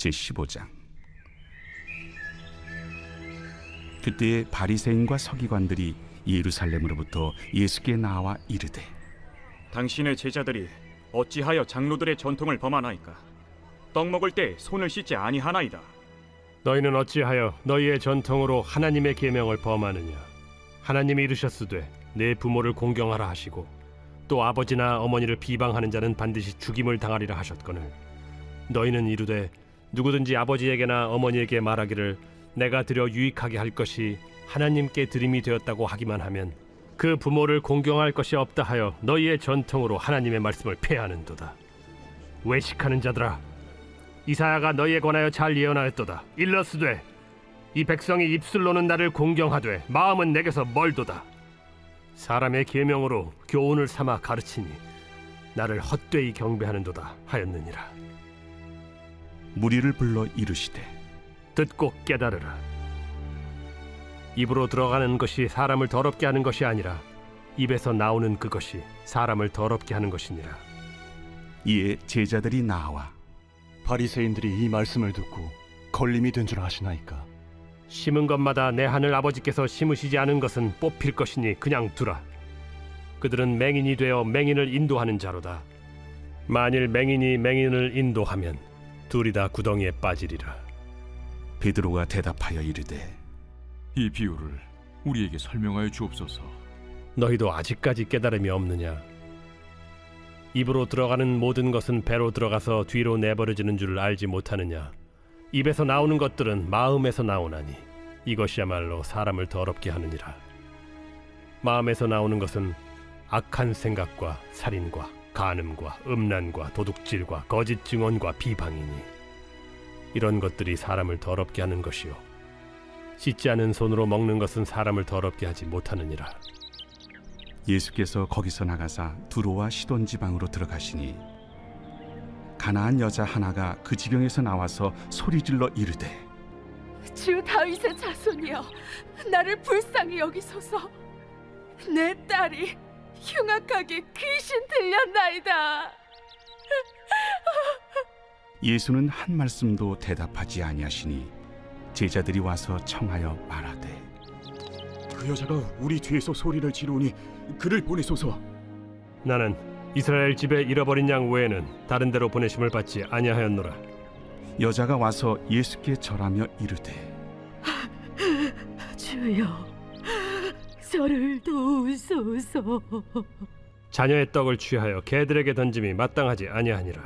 제15장. 그때에 바리새인과 서기관들이 예루살렘으로부터 예수께 나와 이르되, 당신의 제자들이 어찌하여 장로들의 전통을 범하나이까? 떡 먹을 때 손을 씻지 아니하나이다. 너희는 어찌하여 너희의 전통으로 하나님의 계명을 범하느냐? 하나님이 이르셨으되 내 부모를 공경하라 하시고 또 아버지나 어머니를 비방하는 자는 반드시 죽임을 당하리라 하셨거늘 너희는 이르되 누구든지 아버지에게나 어머니에게 말하기를 내가 드려 유익하게 할 것이 하나님께 드림이 되었다고 하기만 하면 그 부모를 공경할 것이 없다 하여 너희의 전통으로 하나님의 말씀을 폐하는도다. 외식하는 자들아, 이사야가 너희에 관하여 잘 예언하였도다. 일러스되 이 백성이 입술로는 나를 공경하되 마음은 내게서 멀도다. 사람의 계명으로 교훈을 삼아 가르치니 나를 헛되이 경배하는도다 하였느니라. 무리를 불러 이르시되, 듣고 깨달으라. 입으로 들어가는 것이 사람을 더럽게 하는 것이 아니라 입에서 나오는 그것이 사람을 더럽게 하는 것이니라. 이에 제자들이 나와 바리새인들이 이 말씀을 듣고 걸림이 된 줄 아시나이까? 심은 것마다 내 하늘 아버지께서 심으시지 않은 것은 뽑힐 것이니 그냥 두라. 그들은 맹인이 되어 맹인을 인도하는 자로다. 만일 맹인이 맹인을 인도하면 둘이 다 구덩이에 빠지리라. 베드로가 대답하여 이르되, 이 비유를 우리에게 설명하여 주옵소서. 너희도 아직까지 깨달음이 없느냐? 입으로 들어가는 모든 것은 배로 들어가서 뒤로 내버려지는 줄 알지 못하느냐? 입에서 나오는 것들은 마음에서 나오나니 이것이야말로 사람을 더럽게 하느니라. 마음에서 나오는 것은 악한 생각과 살인과 간음과 음란과 도둑질과 거짓 증언과 비방이니 이런 것들이 사람을 더럽게 하는 것이요 씻지 않은 손으로 먹는 것은 사람을 더럽게 하지 못하느니라. 예수께서 거기서 나가사 두로와 시돈 지방으로 들어가시니 가나안 여자 하나가 그 지경에서 나와서 소리질러 이르되, 주 다윗의 자손이여, 나를 불쌍히 여기소서. 내 딸이 흉악하게 귀신 들렸나이다. 예수는 한 말씀도 대답하지 아니하시니 제자들이 와서 청하여 말하되, 그 여자가 우리 뒤에서 소리를 지르니 그를 보내소서. 나는 이스라엘 집에 잃어버린 양 외에는 다른 데로 보내심을 받지 아니하였노라. 여자가 와서 예수께 절하며 이르되, 주여, 저를 도우소서. 자녀의 떡을 취하여 개들에게 던짐이 마땅하지 아니하니라.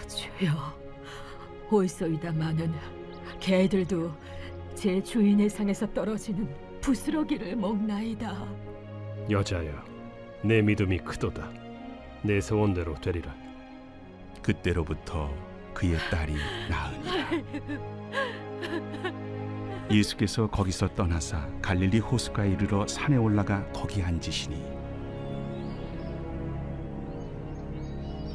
주여, 올소이다마는 개들도 제 주인의 상에서 떨어지는 부스러기를 먹나이다. 여자여, 내 믿음이 크도다. 내 소원대로 되리라. 그때로부터 그의 딸이 나으니라. 예수께서 거기서 떠나사 갈릴리 호수가에 이르러 산에 올라가 거기 앉으시니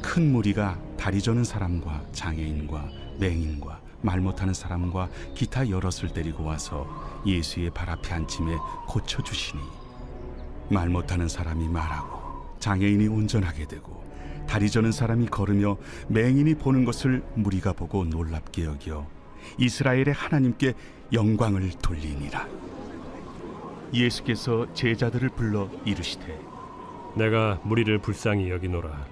큰 무리가 다리 저는 사람과 장애인과 맹인과 말 못하는 사람과 기타 여럿을 데리고 와서 예수의 발 앞에 앉힘에 고쳐주시니 말 못하는 사람이 말하고 장애인이 운전하게 되고 다리 저는 사람이 걸으며 맹인이 보는 것을 무리가 보고 놀랍게 여겨 이스라엘의 하나님께 영광을 돌리니라. 예수께서 제자들을 불러 이르시되, 내가 무리를 불쌍히 여기노라.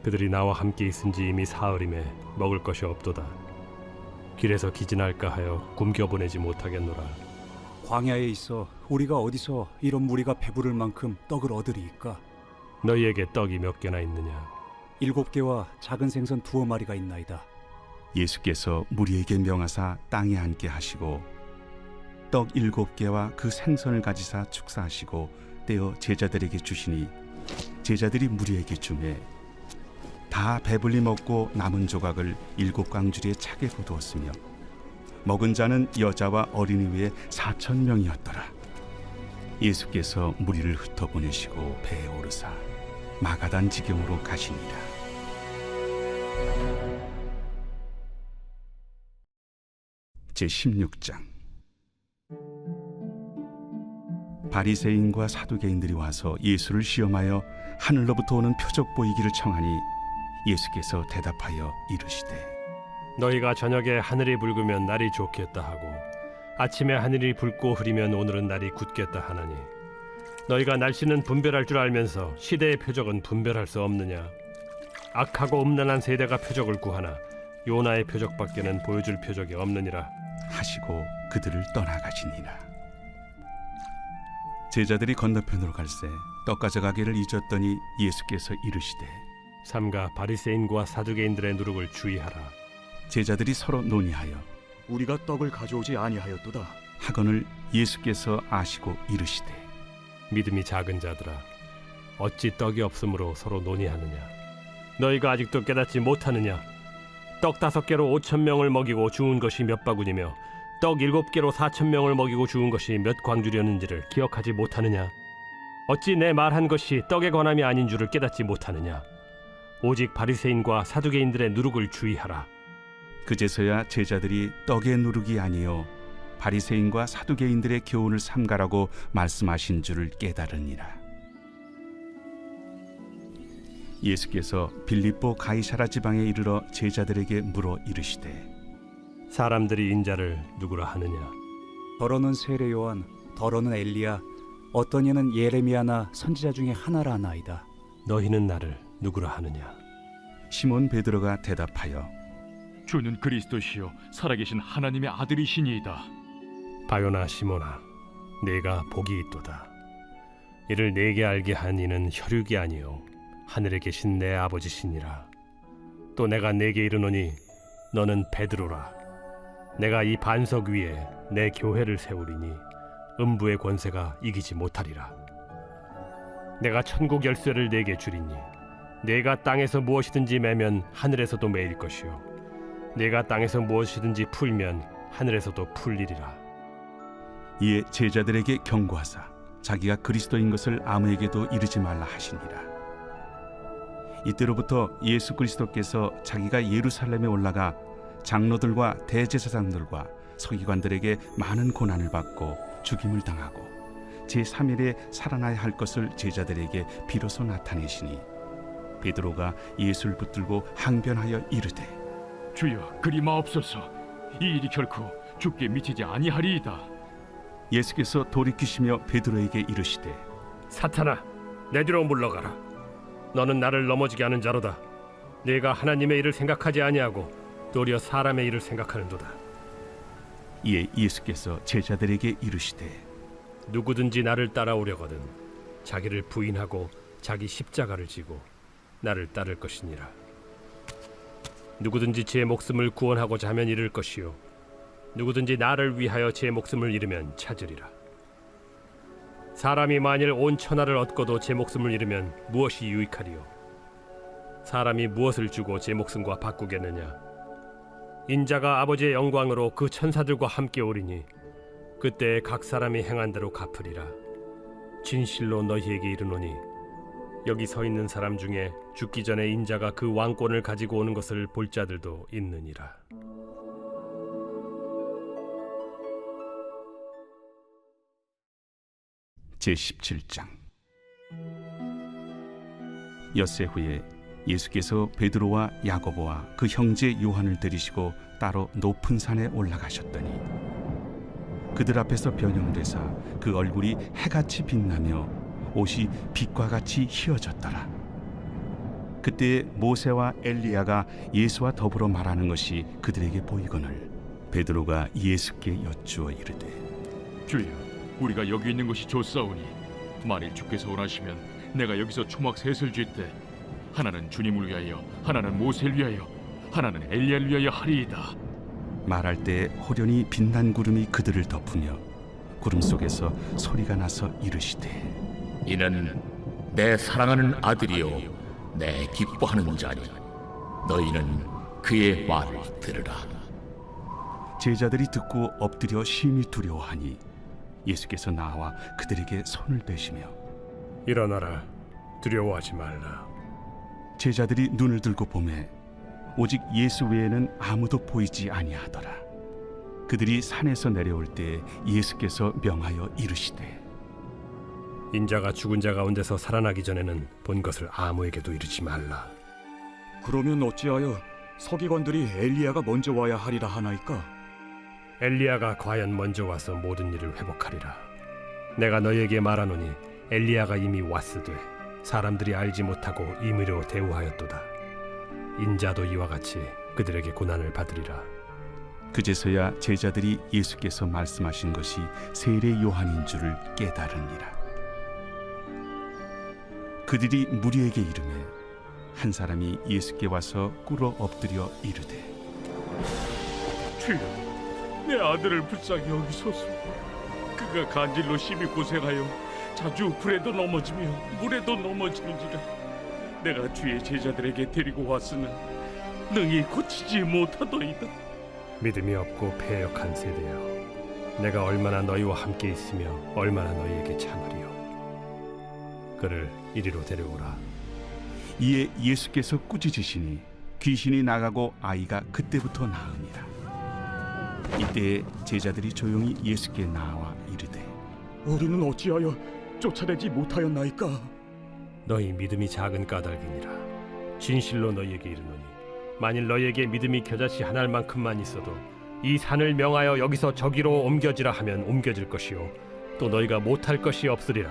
그들이 나와 함께 있은지 이미 사흘임에 먹을 것이 없도다. 길에서 기진할까 하여 굶겨 보내지 못하겠노라. 광야에 있어 우리가 어디서 이런 무리가 배부를 만큼 떡을 얻으리이까? 너희에게 떡이 몇 개나 있느냐? 7개와 작은 생선 2마리가 있나이다. 예수께서 무리에게 명하사 땅에 앉게 하시고 떡 7개와 그 생선을 가지사 축사하시고 떼어 제자들에게 주시니 제자들이 무리에게 주매 다 배불리 먹고 남은 조각을 7광주리에 차게 거두었으며 먹은 자는 여자와 어린이 외에 4,000명이었더라. 예수께서 무리를 흩어보내시고 배에 오르사 마가단 지경으로 가시니라. 제16장. 바리새인과 사두개인들이 와서 예수를 시험하여 하늘로부터 오는 표적 보이기를 청하니 예수께서 대답하여 이르시되, 너희가 저녁에 하늘이 붉으면 날이 좋겠다 하고 아침에 하늘이 붉고 흐리면 오늘은 날이 굳겠다 하나니 너희가 날씨는 분별할 줄 알면서 시대의 표적은 분별할 수 없느냐? 악하고 음란한 세대가 표적을 구하나 요나의 표적밖에는 보여줄 표적이 없느니라. 하시고 그들을 떠나가시니라. 제자들이 건너편으로 갈새 떡 가져가기를 잊었더니 예수께서 이르시되 삼가 바리새인과 사두개인들의 누룩을 주의하라. 제자들이 서로 논의하여 우리가 떡을 가져오지 아니하였도다. 하거늘 예수께서 아시고 이르시되 믿음이 작은 자들아, 어찌 떡이 없으므로 서로 논의하느냐? 너희가 아직도 깨닫지 못하느냐? 떡 5개로 5,000명을 먹이고 주운 것이 몇 바구니며 떡 7개로 4,000명을 먹이고 주운 것이 몇 광주렸는지를 기억하지 못하느냐? 어찌 내 말한 것이 떡에 관함이 아닌 줄을 깨닫지 못하느냐? 오직 바리새인과 사두개인들의 누룩을 주의하라. 그제서야 제자들이 떡의 누룩이 아니요 바리새인과 사두개인들의 교훈을 삼가라고 말씀하신 줄을 깨달으니라. 예수께서 빌립보 가이사라 지방에 이르러 제자들에게 물어 이르시되 사람들이 인자를 누구라 하느냐? 더러는 세례 요한, 더러는 엘리야, 어떤 이는 예레미야나 선지자 중에 하나라 하나이다. 너희는 나를 누구라 하느냐? 시몬 베드로가 대답하여 주는 그리스도시요 살아계신 하나님의 아들이시니이다. 바요나 시모나, 내가 복이 있도다. 이를 내게 알게 한 이는 혈육이 아니요 하늘에 계신 내 아버지시니라. 또 내가 내게 이르노니 너는 베드로라. 내가 이 반석 위에 내 교회를 세우리니 음부의 권세가 이기지 못하리라. 내가 천국 열쇠를 내게 주리니 내가 땅에서 무엇이든지 매면 하늘에서도 매일 것이요 내가 땅에서 무엇이든지 풀면 하늘에서도 풀리리라. 이에 제자들에게 경고하사 자기가 그리스도인 것을 아무에게도 이르지 말라 하시니라. 이때로부터 예수 그리스도께서 자기가 예루살렘에 올라가 장로들과 대제사장들과 서기관들에게 많은 고난을 받고 죽임을 당하고 제3일에 살아나야 할 것을 제자들에게 비로소 나타내시니 베드로가 예수를 붙들고 항변하여 이르되 주여 그리 마옵소서. 이 일이 결코 주께 미치지 아니하리이다. 예수께서 돌이키시며 베드로에게 이르시되 사탄아, 내 뒤로 물러가라. 너는 나를 넘어지게 하는 자로다. 네가 하나님의 일을 생각하지 아니하고 도리어 사람의 일을 생각하는도다. 이에 예수께서 제자들에게 이르시되 누구든지 나를 따라오려거든 자기를 부인하고 자기 십자가를 지고 나를 따를 것이니라. 누구든지 제 목숨을 구원하고자 하면 잃을 것이요 누구든지 나를 위하여 제 목숨을 잃으면 찾으리라. 사람이 만일 온 천하를 얻고도 제 목숨을 잃으면 무엇이 유익하리요? 사람이 무엇을 주고 제 목숨과 바꾸겠느냐? 인자가 아버지의 영광으로 그 천사들과 함께 오리니 그때 각 사람이 행한 대로 갚으리라. 진실로 너희에게 이르노니 여기 서 있는 사람 중에 죽기 전에 인자가 그 왕권을 가지고 오는 것을 볼 자들도 있느니라. 제17장. 엿새 후에 예수께서 베드로와 야고보와 그 형제 요한을 데리시고 따로 높은 산에 올라가셨더니 그들 앞에서 변형되사 그 얼굴이 해같이 빛나며 옷이 빛과 같이 희어졌더라. 그때 모세와 엘리야가 예수와 더불어 말하는 것이 그들에게 보이거늘 베드로가 예수께 여쭈어 이르되 주여 우리가 여기 있는 것이 좋사오니 만일 주께서 원하시면 내가 여기서 초막 셋을 쥘때 하나는 주님을 위하여 하나는 모세를 위하여 하나는 엘리야를 위하여 하리이다. 말할 때 호련히 빛난 구름이 그들을 덮으며 구름 속에서 소리가 나서 이르시되 이는 내 사랑하는 아들이요 내 기뻐하는 자니 너희는 그의 말을 들으라. 제자들이 듣고 엎드려 심히 두려워하니 예수께서 나와 그들에게 손을 대시며 일어나라, 두려워하지 말라. 제자들이 눈을 들고 보매 오직 예수 외에는 아무도 보이지 아니하더라. 그들이 산에서 내려올 때 예수께서 명하여 이르시되 인자가 죽은 자 가운데서 살아나기 전에는 본 것을 아무에게도 이르지 말라. 그러면 어찌하여 서기관들이 엘리야가 먼저 와야 하리라 하나이까? 엘리야가 과연 먼저 와서 모든 일을 회복하리라. 내가 너희에게 말하노니 엘리야가 이미 왔으되 사람들이 알지 못하고 임의로 대우하였도다. 인자도 이와 같이 그들에게 고난을 받으리라. 그제서야 제자들이 예수께서 말씀하신 것이 세례 요한인 줄을 깨달으니라. 그들이 무리에게 이르매 한 사람이 예수께 와서 꿇어 엎드려 이르되 주여, 내 아들을 불쌍히 여기소서. 그가 간질로 심히 고생하여 자주 불에도 넘어지며 물에도 넘어지는지라. 내가 주의 제자들에게 데리고 왔으나 능히 고치지 못하더이다. 믿음이 없고 패역한 세대여, 내가 얼마나 너희와 함께 있으며 얼마나 너희에게 참으리요. 그를 이리로 데려오라. 이에 예수께서 꾸짖으시니 귀신이 나가고 아이가 그때부터 나으니라. 이때에 제자들이 조용히 예수께 나와 이르되 우리는 어찌하여 쫓아내지 못하였나이까? 너희 믿음이 작은 까닭이니라. 진실로 너희에게 이르노니 만일 너희에게 믿음이 겨자씨 한 알만큼만 있어도 이 산을 명하여 여기서 저기로 옮겨지라 하면 옮겨질 것이요 또 너희가 못할 것이 없으리라.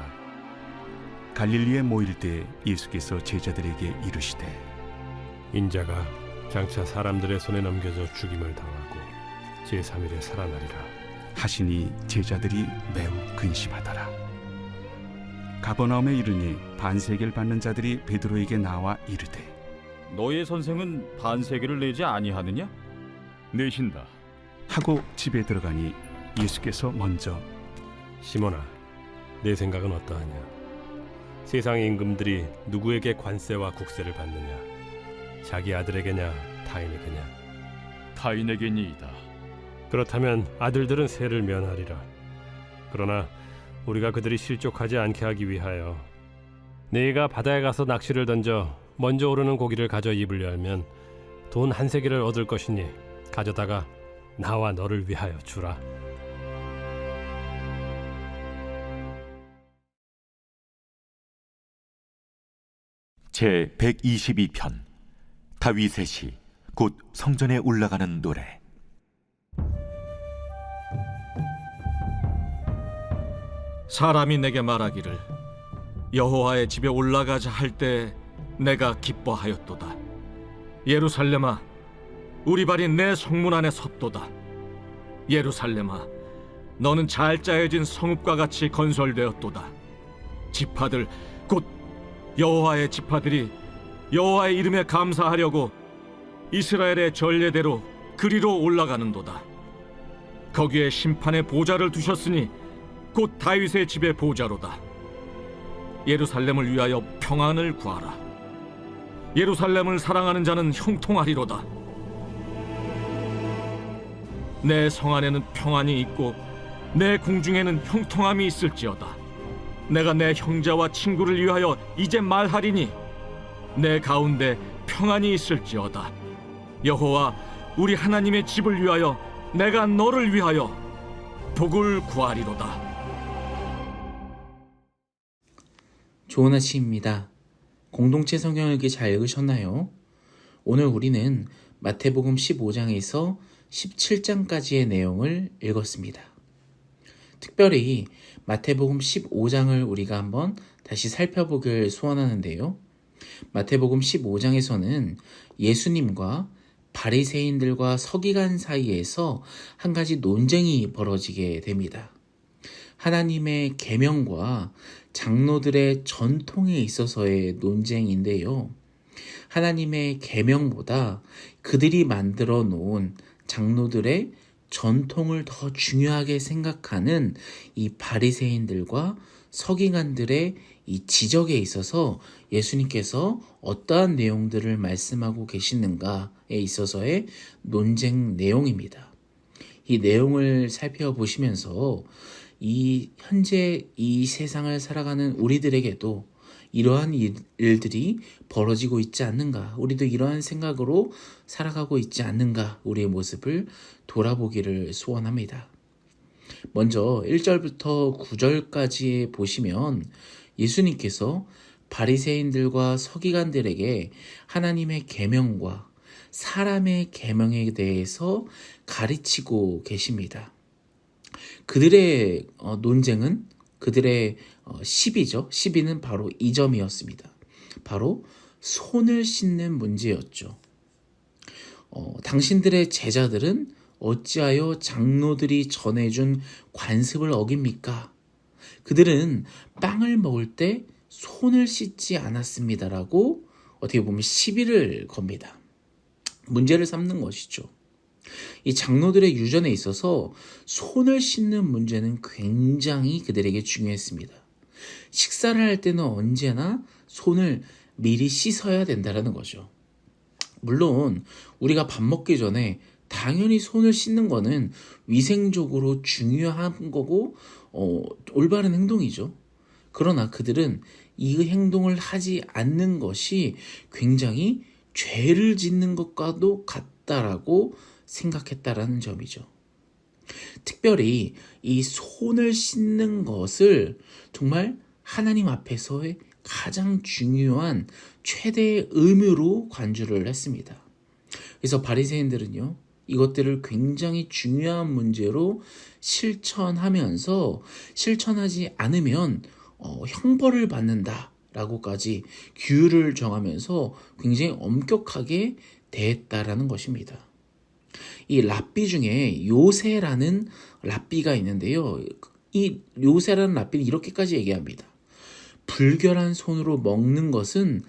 갈릴리에 모일 때 예수께서 제자들에게 이르시되 인자가 장차 사람들의 손에 넘겨져 죽임을 당하고 제3일에 살아나리라 하시니 제자들이 매우 근심하더라. 가버나움에 이르니 반세계를 받는 자들이 베드로에게 나와 이르되 너의 선생은 반세계를 내지 아니하느냐? 내신다. 하고 집에 들어가니 예수께서 먼저 시몬아, 내 생각은 어떠하냐? 세상의 임금들이 누구에게 관세와 국세를 받느냐? 자기 아들에게냐 타인에게냐? 타인에게니이다. 그렇다면 아들들은 세를 면하리라. 그러나 우리가 그들이 실족하지 않게 하기 위하여 네가 바다에 가서 낚시를 던져 먼저 오르는 고기를 가져 입을 열면 돈 한 세겔을 얻을 것이니 가져다가 나와 너를 위하여 주라. 제 122편 다윗의 시 곧 성전에 올라가는 노래. 사람이 내게 말하기를 여호와의 집에 올라가자 할 때 내가 기뻐하였도다. 예루살렘아, 우리 발이 내 성문 안에 섰도다. 예루살렘아, 너는 잘 짜여진 성읍과 같이 건설되었도다. 지파들 곧 여호와의 지파들이 여호와의 이름에 감사하려고 이스라엘의 전례대로 그리로 올라가는도다. 거기에 심판의 보좌를 두셨으니 곧 다윗의 집의 보좌로다. 예루살렘을 위하여 평안을 구하라. 예루살렘을 사랑하는 자는 형통하리로다. 내 성 안에는 평안이 있고 내 궁중에는 형통함이 있을지어다. 내가 내 형제와 친구를 위하여 이제 말하리니 내 가운데 평안이 있을지어다. 여호와 우리 하나님의 집을 위하여 내가 너를 위하여 복을 구하리로다. 좋은 아침입니다. 공동체 성경 읽기 잘 읽으셨나요? 오늘 우리는 마태복음 15장에서 17장까지의 내용을 읽었습니다. 특별히 마태복음 15장을 우리가 한번 다시 살펴보길 소원하는데요. 마태복음 15장에서는 예수님과 바리새인들과 서기관 사이에서 한 가지 논쟁이 벌어지게 됩니다. 하나님의 계명과 장로들의 전통에 있어서의 논쟁인데요. 하나님의 계명보다 그들이 만들어 놓은 장로들의 전통을 더 중요하게 생각하는 이 바리새인들과 서기관들의 이 지적에 있어서 예수님께서 어떠한 내용들을 말씀하고 계시는가에 있어서의 논쟁 내용입니다. 이 내용을 살펴보시면서 이 현재 이 세상을 살아가는 우리들에게도 이러한 일들이 벌어지고 있지 않는가, 우리도 이러한 생각으로 살아가고 있지 않는가, 우리의 모습을 돌아보기를 소원합니다. 먼저 1절부터 9절까지 보시면 예수님께서 바리새인들과 서기관들에게 하나님의 계명과 사람의 계명에 대해서 가르치고 계십니다. 그들의 논쟁은 그들의 시비죠. 시비는 바로 이 점이었습니다. 바로 손을 씻는 문제였죠. 당신들의 제자들은 어찌하여 장로들이 전해준 관습을 어깁니까? 그들은 빵을 먹을 때 손을 씻지 않았습니다라고 어떻게 보면 시비를 겁니다. 문제를 삼는 것이죠. 이 장로들의 유전에 있어서 손을 씻는 문제는 굉장히 그들에게 중요했습니다. 식사를 할 때는 언제나 손을 미리 씻어야 된다는 거죠. 물론 우리가 밥 먹기 전에 당연히 손을 씻는 거는 위생적으로 중요한 거고 올바른 행동이죠. 그러나 그들은 이 행동을 하지 않는 것이 굉장히 죄를 짓는 것과도 같다라고 생각했다라는 점이죠. 특별히 이 손을 씻는 것을 정말 하나님 앞에서의 가장 중요한 최대의 의무로 간주를 했습니다. 그래서 바리새인들은요, 이것들을 굉장히 중요한 문제로 실천하면서 실천하지 않으면 형벌을 받는다라고까지 규율을 정하면서 굉장히 엄격하게 대했다라는 것입니다. 이 랍비 중에 요새라는 랍비가 있는데요. 이 요새라는 랍비는 이렇게까지 얘기합니다. 불결한 손으로 먹는 것은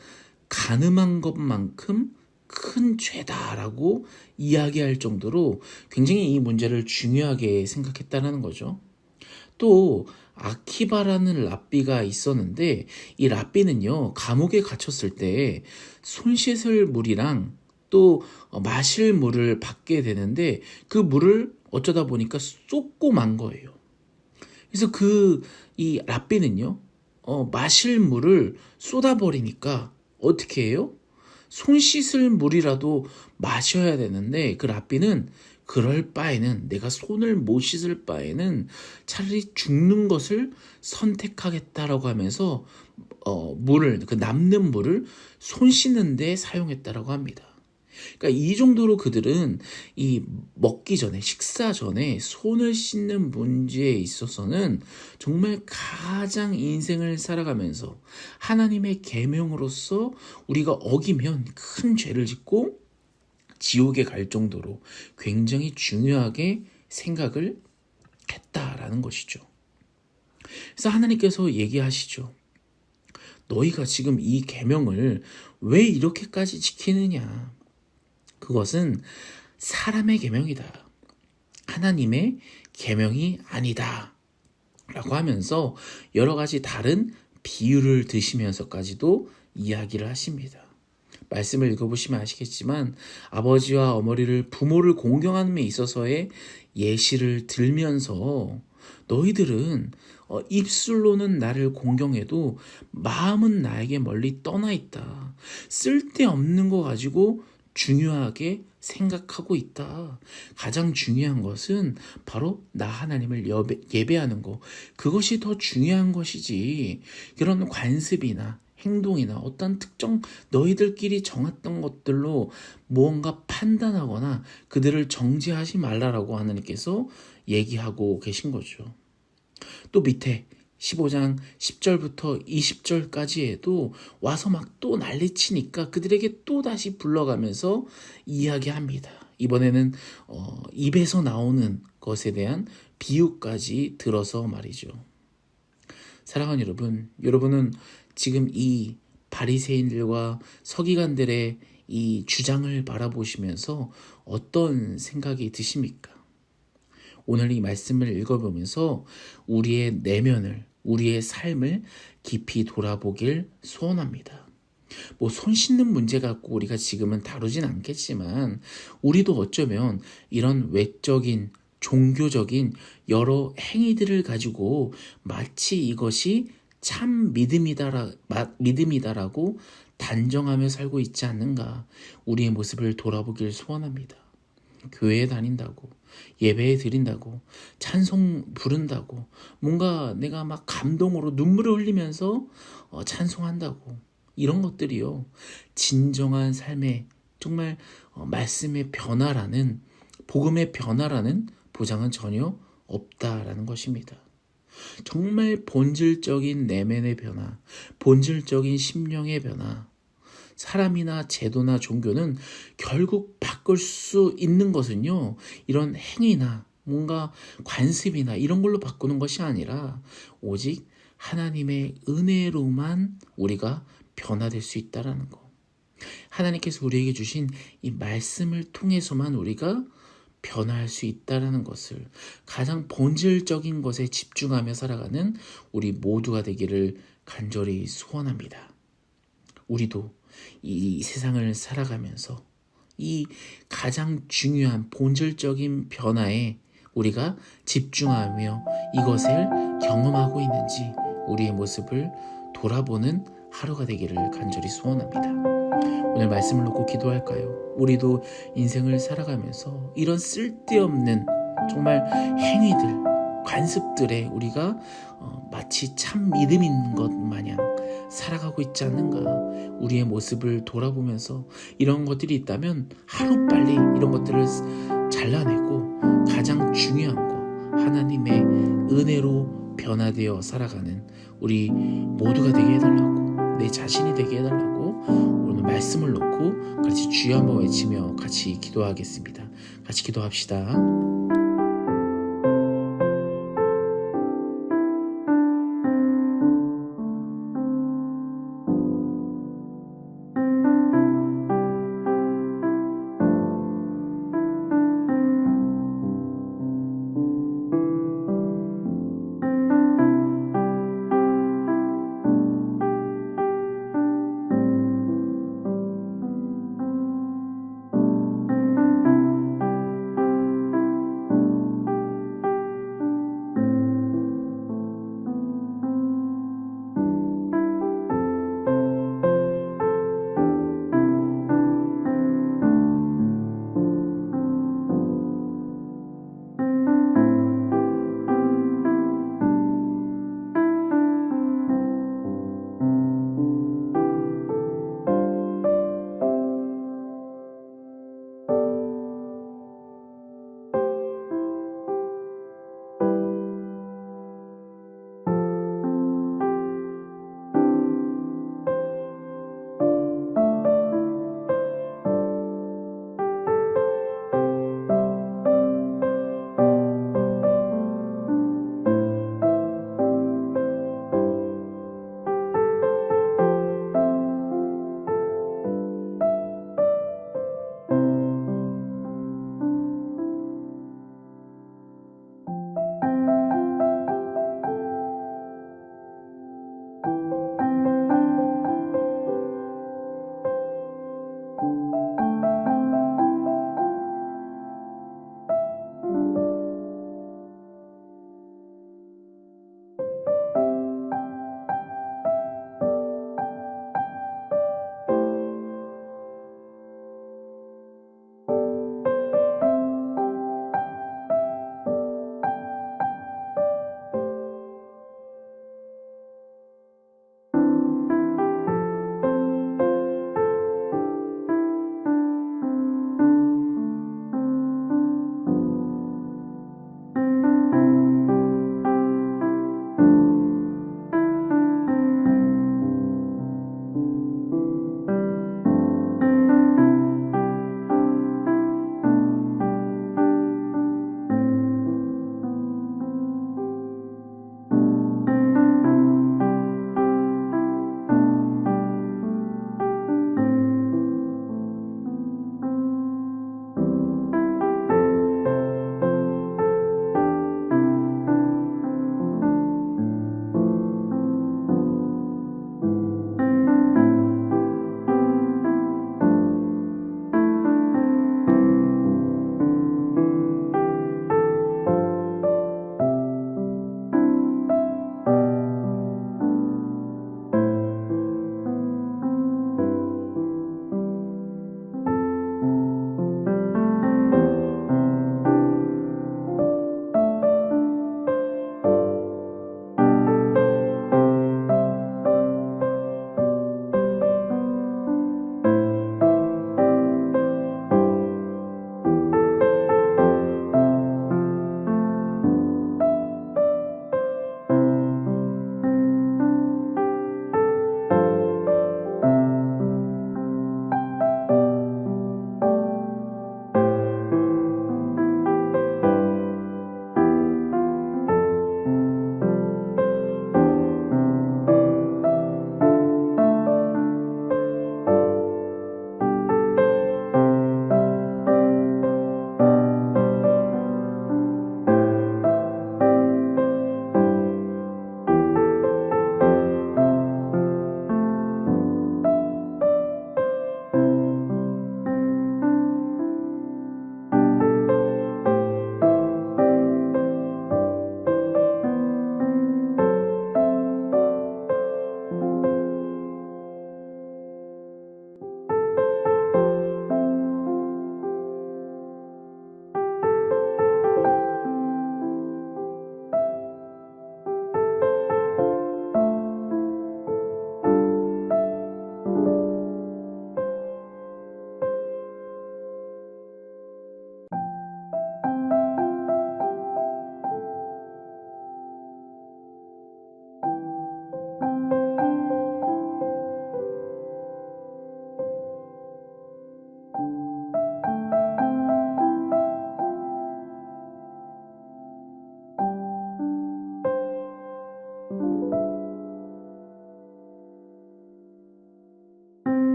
간음한 것만큼 큰 죄다라고 이야기할 정도로 굉장히 이 문제를 중요하게 생각했다는 거죠. 또 아키바라는 랍비가 있었는데 이 랍비는요, 감옥에 갇혔을 때 손 씻을 물이랑 또 마실 물을 받게 되는데 그 물을 어쩌다 보니까 쏟고 만 거예요. 그래서 이 랍비는요, 마실 물을 쏟아버리니까 어떻게 해요? 손 씻을 물이라도 마셔야 되는데 그 랍비는 그럴 바에는 내가 손을 못 씻을 바에는 차라리 죽는 것을 선택하겠다라고 하면서 그 남는 물을 손 씻는 데 사용했다라고 합니다. 그러니까 이 정도로 그들은 이 먹기 전에 식사 전에 손을 씻는 문제에 있어서는 정말 가장 인생을 살아가면서 하나님의 계명으로서 우리가 어기면 큰 죄를 짓고 지옥에 갈 정도로 굉장히 중요하게 생각을 했다라는 것이죠. 그래서 하나님께서 얘기하시죠. 너희가 지금 이 계명을 왜 이렇게까지 지키느냐? 그것은 사람의 계명이다. 하나님의 계명이 아니다. 라고 하면서 여러 가지 다른 비유를 드시면서까지도 이야기를 하십니다. 말씀을 읽어보시면 아시겠지만 아버지와 어머니를 부모를 공경하는 데 있어서의 예시를 들면서 너희들은 입술로는 나를 공경해도 마음은 나에게 멀리 떠나 있다. 쓸데없는 거 가지고 중요하게 생각하고 있다. 가장 중요한 것은 바로 나 하나님을 예배하는 거. 그것이 더 중요한 것이지. 그런 관습이나 행동이나 어떤 특정 너희들끼리 정했던 것들로 무언가 판단하거나 그들을 정죄하지 말라라고 하나님께서 얘기하고 계신 거죠. 또 밑에 15장 10절부터 20절까지에도 와서 막 또 난리치니까 그들에게 또 다시 불러가면서 이야기합니다. 이번에는 입에서 나오는 것에 대한 비유까지 들어서 말이죠. 사랑하는 여러분, 여러분은 지금 이 바리새인들과 서기관들의 이 주장을 바라보시면서 어떤 생각이 드십니까? 오늘 이 말씀을 읽어보면서 우리의 내면을, 우리의 삶을 깊이 돌아보길 소원합니다. 손 씻는 문제 갖고 우리가 지금은 다루진 않겠지만 우리도 어쩌면 이런 외적인 종교적인 여러 행위들을 가지고 마치 이것이 참 믿음이다라고 단정하며 살고 있지 않는가, 우리의 모습을 돌아보길 소원합니다. 교회에 다닌다고, 예배에 드린다고, 찬송 부른다고, 뭔가 내가 막 감동으로 눈물을 흘리면서 찬송한다고, 이런 것들이요, 진정한 삶의 정말 말씀의 변화라는, 복음의 변화라는 보장은 전혀 없다라는 것입니다. 정말 본질적인 내면의 변화, 본질적인 심령의 변화, 사람이나 제도나 종교는 결국 바꿀 수 있는 것은요, 이런 행위나 뭔가 관습이나 이런 걸로 바꾸는 것이 아니라 오직 하나님의 은혜로만 우리가 변화될 수 있다라는 거. 하나님께서 우리에게 주신 이 말씀을 통해서만 우리가 변화할 수 있다라는 것을, 가장 본질적인 것에 집중하며 살아가는 우리 모두가 되기를 간절히 소원합니다. 우리도 이 세상을 살아가면서 이 가장 중요한 본질적인 변화에 우리가 집중하며 이것을 경험하고 있는지 우리의 모습을 돌아보는 하루가 되기를 간절히 소원합니다. 오늘 말씀을 놓고 기도할까요? 우리도 인생을 살아가면서 이런 쓸데없는 정말 행위들, 관습들에 우리가 마치 참 믿음인 것 마냥 살아가고 있지 않는가. 우리의 모습을 돌아보면서 이런 것들이 있다면 하루빨리 이런 것들을 잘라내고 가장 중요한 거, 하나님의 은혜로 변화되어 살아가는 우리 모두가 되게 해달라고, 내 자신이 되게 해달라고 오늘 말씀을 놓고 같이 주여 한번 외치며 같이 기도하겠습니다. 같이 기도합시다.